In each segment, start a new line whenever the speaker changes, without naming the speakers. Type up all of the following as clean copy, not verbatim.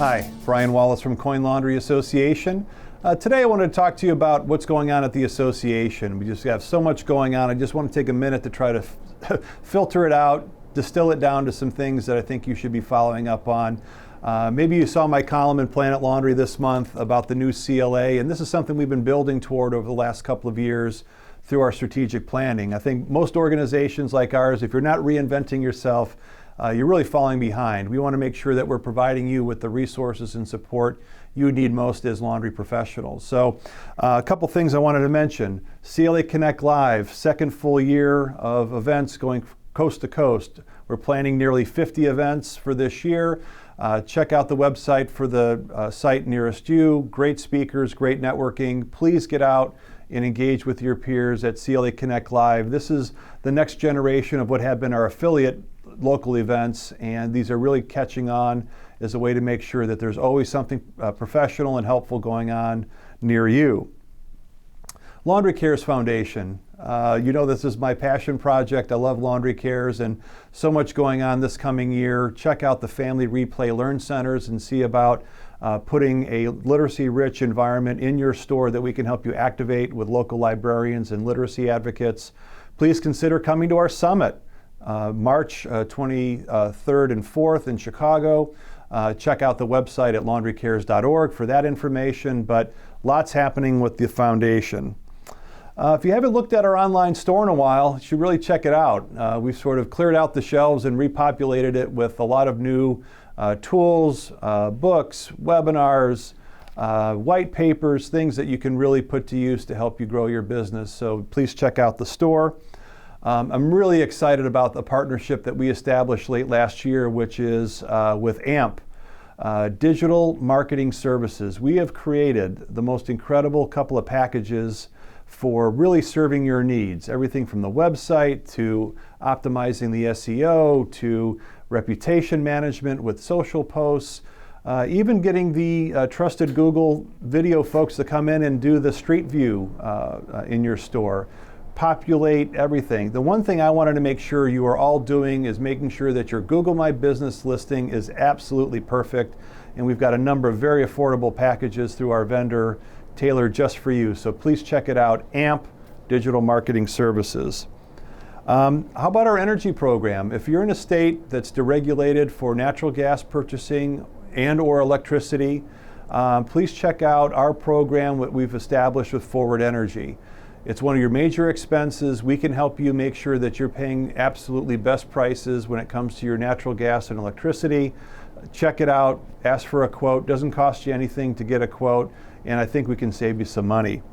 Hi, Brian Wallace from Laundry Association. Today I wanted to talk to you about what's going on at the association. We just have so much going on. I just want to take a minute to try to filter it out, distill it down to some things that I think you should be following up on. Maybe you saw my column in PlanetLaundry this month about the new CLA, and this is something we've been building toward over the last couple of years through our strategic planning. I think most organizations like ours, if you're not reinventing yourself, you're really falling behind. We want to make sure that we're providing you with the resources and support you need most as laundry professionals. So a couple things I wanted to mention. CLA Connect Live, second full year of events going coast to coast. We're planning nearly 50 events for this year. Check out the website for the site nearest you. Great speakers, great networking. Please get out and engage with your peers at CLA Connect Live. This is the next generation of what have been our affiliate local events, and these are really catching on as a way to make sure that there's always something professional and helpful going on near you. LaundryCares Foundation. You know this is my passion project. I love LaundryCares and so much going on this coming year. Check out the Family Replay Learn Centers and see about putting a literacy-rich environment in your store that we can help you activate with local librarians and literacy advocates. Please consider coming to our summit. March 23rd and 4th in Chicago. Check out the website at laundrycares.org for that information, but lots happening with the foundation. If you haven't looked at our online store in a while, you should really check it out. We've sort of cleared out the shelves and repopulated it with a lot of new tools, books, webinars, white papers, things that you can really put to use to help you grow your business. So please check out the store. I'm really excited about the partnership that we established late last year, which is with AMP, Digital Marketing Services. We have created the most incredible couple of packages for really serving your needs. Everything from the website to optimizing the SEO to reputation management with social posts, even getting the trusted Google video folks to come in and do the street view in your store. Populate everything. The one thing I wanted to make sure you are all doing is making sure that your Google My Business listing is absolutely perfect. And we've got a number of very affordable packages through our vendor tailored just for you. So please check it out, AMP Digital Marketing Services. How about our energy program? If you're in a state that's deregulated for natural gas purchasing and or electricity, please check out our program, what we've established with Forward Energy. It's one of your major expenses. We can help you make sure that you're paying absolutely best prices when it comes to your natural gas and electricity. Check it out, ask for a quote. Doesn't cost you anything to get a quote, and I think we can save you some money.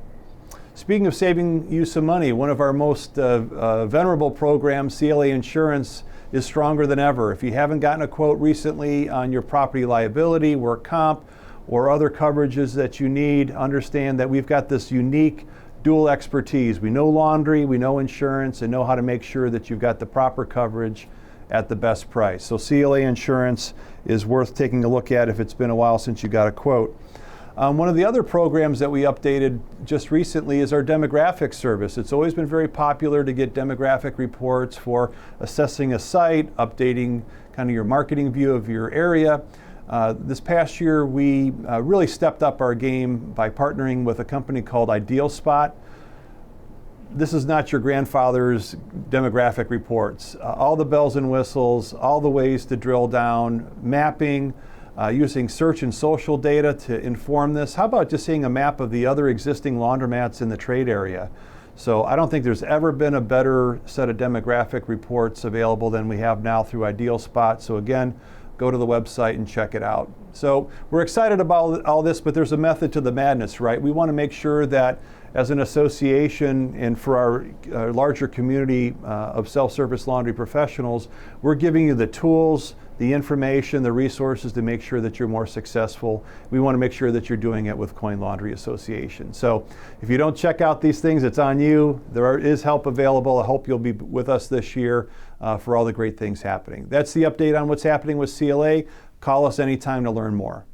Speaking of saving you some money, one of our most venerable programs, CLA Insurance, is stronger than ever. If you haven't gotten a quote recently on your property liability, work comp, or other coverages that you need, understand that we've got this unique dual expertise. We know laundry, we know insurance, and know how to make sure that you've got the proper coverage at the best price. So CLA Insurance is worth taking a look at if it's been a while since you got a quote. One of the other programs that we updated just recently is our demographic service. It's always been very popular to get demographic reports for assessing a site, updating kind of your marketing view of your area. This past year, we really stepped up our game by partnering with a company called Ideal Spot. This is not your grandfather's demographic reports. All the bells and whistles, all the ways to drill down, mapping, using search and social data to inform this. How about just seeing a map of the other existing laundromats in the trade area? So I don't think there's ever been a better set of demographic reports available than we have now through Ideal Spot. So again, go to the website and check it out. So we're excited about all this, but there's a method to the madness, right? We want to make sure that as an association and for our larger community of self-service laundry professionals, we're giving you the tools, the information, the resources to make sure that you're more successful. We want to make sure that you're doing it with Laundry Association. So if you don't check out these things, it's on you. There is help available. I hope you'll be with us this year for all the great things happening. That's the update on what's happening with CLA. Call us anytime to learn more.